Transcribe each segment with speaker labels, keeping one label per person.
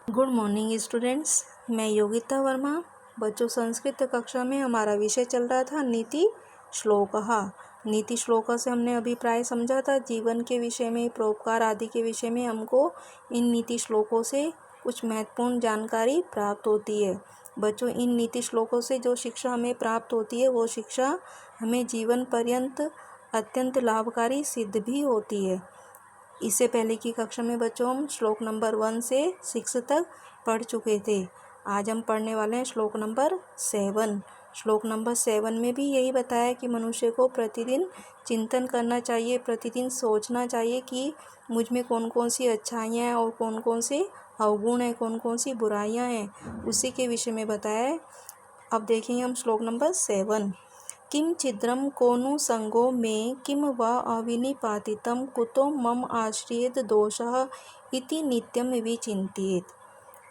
Speaker 1: Good morning students. मैं योगिता वर्मा। बच्चों, संस्कृत कक्षा में हमारा विषय चल रहा था नीति श्लोकः। नीति श्लोक से हमने अभिप्राय समझा था। जीवन के विषय में, परोपकार आदि के विषय में हमको इन नीति श्लोकों से कुछ महत्वपूर्ण जानकारी प्राप्त होती है। बच्चों, इन नीति श्लोकों से जो शिक्षा हमें प्राप्त होती है वो शिक्षा हमें जीवन पर्यंत अत्यंत लाभकारी सिद्ध भी होती है। इससे पहले की कक्षा में बच्चों हम श्लोक नंबर 1 से 6 तक पढ़ चुके थे। आज हम पढ़ने वाले हैं श्लोक नंबर 7। श्लोक नंबर 7 में भी यही बताया कि मनुष्य को प्रतिदिन चिंतन करना चाहिए, प्रतिदिन सोचना चाहिए कि मुझ में कौन कौन सी अच्छाइयाँ हैं और कौन कौन से अवगुण हैं, कौन कौन सी बुराइयाँ हैं, उसी के विषय में बताया है। अब देखेंगे हम श्लोक नंबर 7। किम छिद्रम कोनु संगो में किम वा अविनिपातितं कुतो मम आश्रयेत दोषः इति नित्यम विचिंतेत।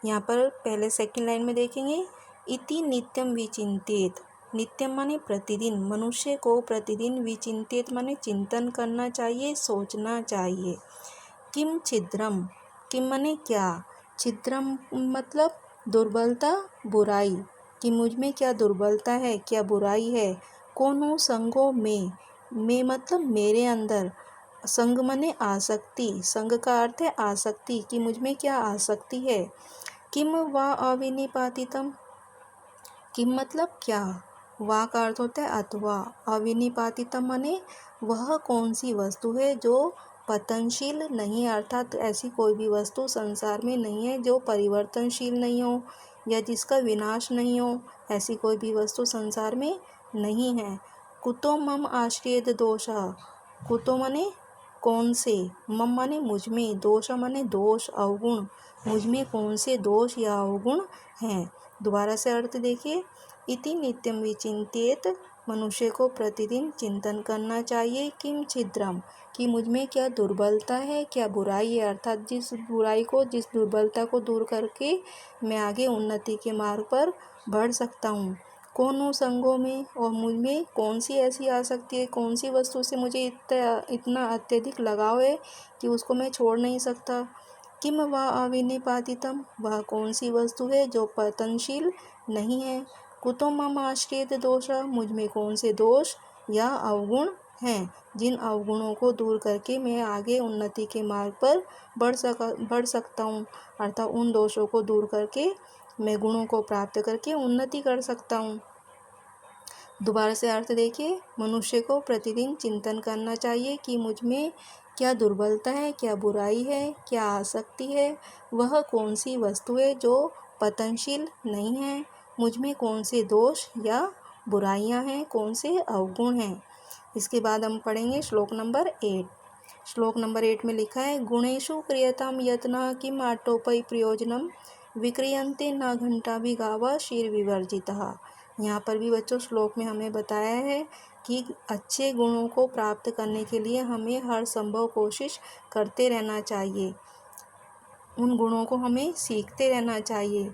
Speaker 1: यहाँ पर पहले सेकंड लाइन में देखेंगे, इति नित्यम विचिंतेत। नित्यम माने प्रतिदिन, मनुष्य को प्रतिदिन, विचिंतेत माने चिंतन करना चाहिए, सोचना चाहिए। किम छिद्रम, किम माने क्या, छिद्रम मतलब दुर्बलता, बुराई, कि मुझ में क्या दुर्बलता है, क्या बुराई है। कोनो संगो में मतलब मेरे अंदर, संग माने आसक्ति, संग का अर्थ है आसक्ति, कि मुझ में क्या आसक्ति है। किम वा अविनिपातितम, किम मतलब क्या, वा का अर्थ होता है अथवा, अविनिपातितम माने वह कौन सी वस्तु है जो पतनशील नहीं, अर्थात ऐसी कोई भी वस्तु संसार में नहीं है जो परिवर्तनशील नहीं हो या जिसका विनाश नहीं हो। ऐसी कोई भी वस्तु संसार में नहीं है। कुतो मम आश्रयेत दोषः, कुतो माने कौन से, मम माने मुझ में, दोष माने दोष, अवगुण, मुझ में कौन से दोष या अवगुण हैं। दोबारा से अर्थ देखिए, इति नित्यम विचिंतेत, मनुष्य को प्रतिदिन चिंतन करना चाहिए। किम छिद्रम, कि मुझ में क्या दुर्बलता है, क्या बुराई है, अर्थात जिस बुराई को, जिस दुर्बलता को दूर करके मैं आगे उन्नति के मार्ग पर बढ़ सकता हूँ। कौन संगों में, और मुझ में कौन सी ऐसी आ सकती है, कौन सी वस्तु से मुझे इतना अत्यधिक लगाव है कि उसको मैं छोड़ नहीं सकता। किम वा अविनिपातितम, वह कौन सी वस्तु है जो पतनशील नहीं है। कुतो मम आश्रयेत दोषः, मुझ में कौन से दोष या अवगुण हैं, जिन अवगुणों को दूर करके मैं आगे उन्नति के मार्ग पर बढ़ सकता हूँ, अर्थात उन दोषों को दूर करके मैं गुणों को प्राप्त करके उन्नति कर सकता हूँ। दोबारा से अर्थ देखिए, मनुष्य को प्रतिदिन चिंतन करना चाहिए कि मुझ में क्या दुर्बलता है, क्या बुराई है, क्या आसक्ति है, वह कौन सी वस्तु है जो पतनशील नहीं है, मुझ में कौन से दोष या बुराइयां हैं, कौन से अवगुण हैं। इसके बाद हम पढ़ेंगे श्लोक नंबर 8। श्लोक नंबर 8 में लिखा है, गुणेषु क्रियतां यत्नः किम आटोपय प्रयोजनम विक्रियन्ते न घंटा भी गावा शीर विवर्जितः। यहाँ पर भी बच्चों श्लोक में हमें बताया है कि अच्छे गुणों को प्राप्त करने के लिए हमें हर संभव कोशिश करते रहना चाहिए, उन गुणों को हमें सीखते रहना चाहिए।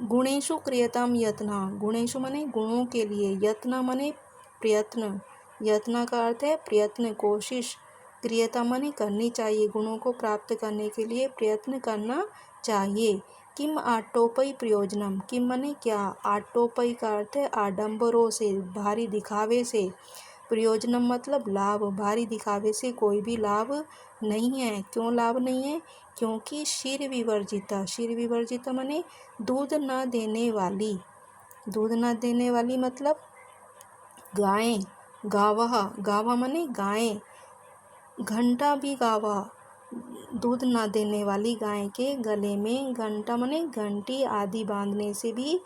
Speaker 1: गुणेषु क्रियताम यत्न, गुणेषु माने गुणों के लिए, यत्न माने प्रयत्न, यत्न का अर्थ है प्रयत्न, कोशिश, क्रियता माने करनी चाहिए, गुणों को प्राप्त करने के लिए प्रयत्न करना चाहिए। किम आटोपय प्रयोजनम, किम माने क्या, आटोपय का अर्थ है आडंबरों से, भारी दिखावे से, प्रयोजनम मतलब लाभ, भारी दिखावे से कोई भी लाभ नहीं है। क्यों लाभ नहीं है, क्योंकि क्षीर विवर्जिता, क्षीर विवर्जिता माने दूध न देने वाली, दूध न देने वाली मतलब गाय, गावा, गावा माने गाय, घंटा भी गावा, दूध न देने वाली गाय के गले में घंटा माने घंटी आदि बांधने से भी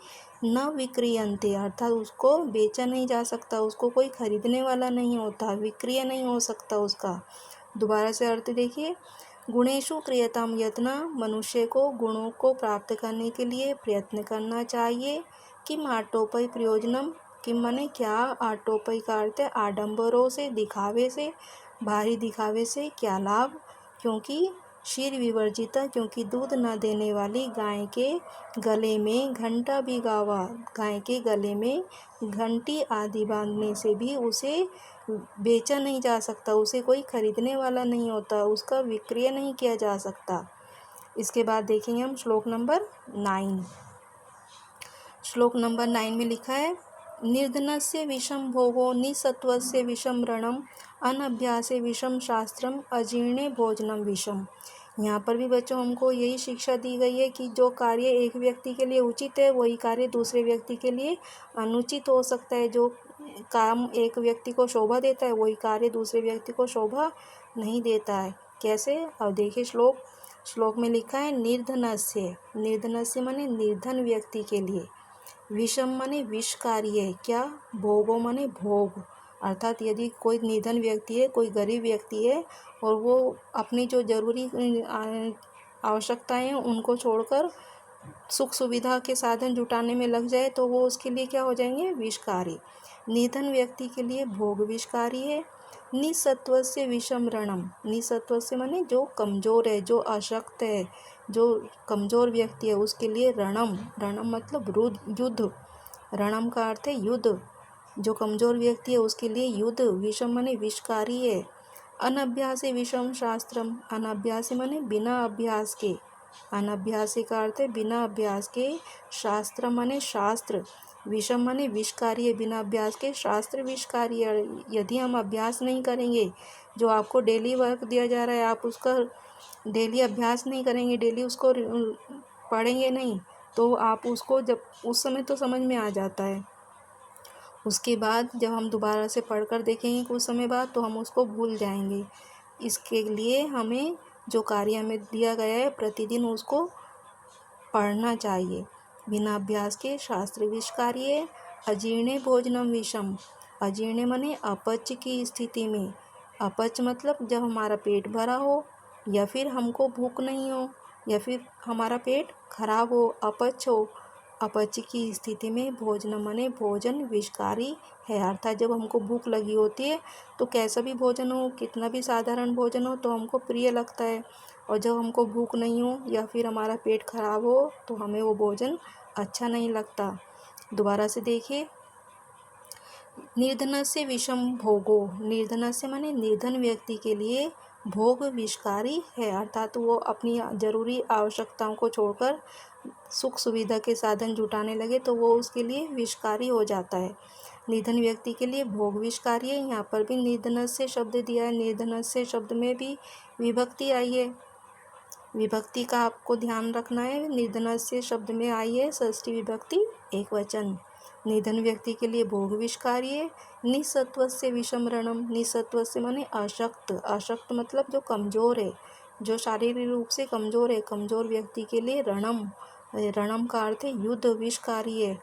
Speaker 1: न विक्रियंते, अर्थात उसको बेचा नहीं जा सकता, उसको कोई खरीदने वाला नहीं होता, विक्रिय नहीं हो सकता उसका। दोबारा से अर्थ देखिए, गुणेषु क्रियताम यत्न, मनुष्य को गुणों को प्राप्त करने के लिए प्रयत्न करना चाहिए। किम आटोपय प्रयोजनम, किम माने क्या, आटोपय का अर्थ है आडंबरों से, दिखावे से, भारी दिखावे से क्या लाभ, क्योंकि क्षीर विवर्जिता, क्योंकि दूध न देने वाली गाय के गले में घंटा भी गावा, गाय के गले में घंटी आदि बांधने से भी उसे बेचा नहीं जा सकता, उसे कोई खरीदने वाला नहीं होता, उसका विक्रय नहीं किया जा सकता। इसके बाद देखेंगे हम श्लोक नंबर 9। श्लोक नंबर 9 में लिखा है, निर्धनस्य विषम भोगो निसत्वस्य विषम रणम अनभ्यासे विषम शास्त्रम अजीर्णे भोजनम विषम। यहाँ पर भी बच्चों हमको यही शिक्षा दी गई है कि जो कार्य एक व्यक्ति के लिए उचित है वही कार्य दूसरे व्यक्ति के लिए अनुचित हो सकता है। जो काम एक व्यक्ति को शोभा देता है वही कार्य दूसरे व्यक्ति को शोभा नहीं देता है। कैसे? अब देखिए श्लोक में लिखा है, निर्धनस्य माने निर्धन व्यक्ति के लिए, विषम माने विषकारी है। क्या? भोगो माने भोग, अर्थात यदि कोई निर्धन व्यक्ति है, कोई गरीब व्यक्ति है और वो अपनी जो जरूरी आवश्यकताएं हैं उनको छोड़कर सुख सुविधा के साधन जुटाने में लग जाए तो वो उसके लिए क्या हो जाएंगे? विषकारी। निर्धन व्यक्ति के लिए भोग विषकारी है। निसत्व से विषम रणम, निसत्व से माने जो कमजोर है, जो अशक्त है, जो कमजोर व्यक्ति है उसके लिए रणम, रणम मतलब युद्ध, रणम का अर्थ है युद्ध। जो कमजोर व्यक्ति है उसके लिए युद्ध, विषम माने विषकारी है। अनभ्यासी विषम शास्त्रम, अनभ्यासी माने बिना अभ्यास के, अनभ्यासी का अर्थ है बिना अभ्यास के। शास्त्र माने शास्त्र, विषम माने विषकारी है, बिना अभ्यास के शास्त्र विषकारी है। यदि हम अभ्यास नहीं करेंगे, जो आपको डेली वर्क दिया जा रहा है आप उसका डेली अभ्यास नहीं करेंगे, डेली उसको पढ़ेंगे नहीं, तो आप उसको जब उस समय तो समझ में आ जाता है, उसके बाद जब हम दोबारा से पढ़कर देखेंगे कुछ समय बाद तो हम उसको भूल जाएंगे। इसके लिए हमें जो कार्य हमें दिया गया है प्रतिदिन उसको पढ़ना चाहिए। बिना अभ्यास के शास्त्र विषकारी है। अजीर्णे भोजनम विषम, अजीर्ण माने अपच की स्थिति में, अपच मतलब जब हमारा पेट भरा हो या फिर हमको भूख नहीं हो या फिर हमारा पेट खराब हो, अपच हो, अपच की स्थिति में भोजन माने भोजन विषकारी है। अर्थात जब हमको भूख लगी होती है तो कैसा भी भोजन हो, कितना भी साधारण भोजन हो तो हमको प्रिय लगता है, और जब हमको भूख नहीं हो या फिर हमारा पेट खराब हो तो हमें वो भोजन अच्छा नहीं लगता। दोबारा से देखिए, निर्धनस्य विषम भोगो, निर्धनस्य माने निर्धन व्यक्ति के लिए भोग विषकारी है, अर्थात वो अपनी जरूरी आवश्यकताओं को छोड़कर सुख सुविधा के साधन जुटाने लगे तो वो उसके लिए विषकारी हो जाता है। निर्धन व्यक्ति के लिए भोग विषकारी है। यहाँ पर भी निर्धनस्य शब्द दिया है, निर्धनस्य शब्द में भी विभक्ति आई है, विभक्ति का आपको ध्यान रखना है। निर्धनस्य शब्द में आई है षष्ठी विभक्ति एक वचन। निर्धन व्यक्ति के लिए भोग विषकारी है। निसत्वस्य विषम रणम, निसत्वस्य माने अशक्त, अशक्त मतलब जो कमजोर है, जो शारीरिक रूप से कमजोर है, कमजोर व्यक्ति के लिए रणम, रणम का अर्थ है युद्ध विषकारी है।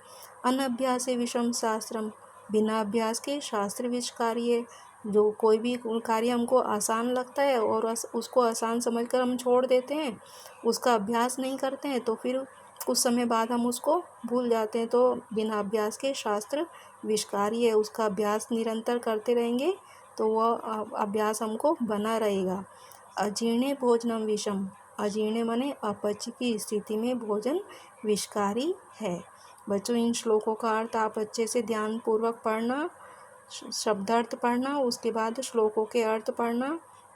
Speaker 1: अनभ्यास विषम शास्त्रम, बिना अभ्यास के शास्त्र विषकारी है। जो कोई भी कार्य हमको आसान लगता है और उसको आसान समझकर हम छोड़ देते हैं, उसका अभ्यास नहीं करते हैं तो फिर कुछ समय बाद हम उसको भूल जाते हैं, तो बिना अभ्यास के शास्त्र विषकारी है। उसका अभ्यास निरंतर करते रहेंगे तो वह अभ्यास हमको बना रहेगा। अजीर्णे भोजनम विषम, अजीर्ण माने अपच की स्थिति में भोजन विषकारी है। बच्चों इन श्लोकों का अर्थ आप अच्छे से ध्यानपूर्वक पढ़ना, शब्दार्थ पढ़ना, उसके बाद श्लोकों के अर्थ पढ़ना।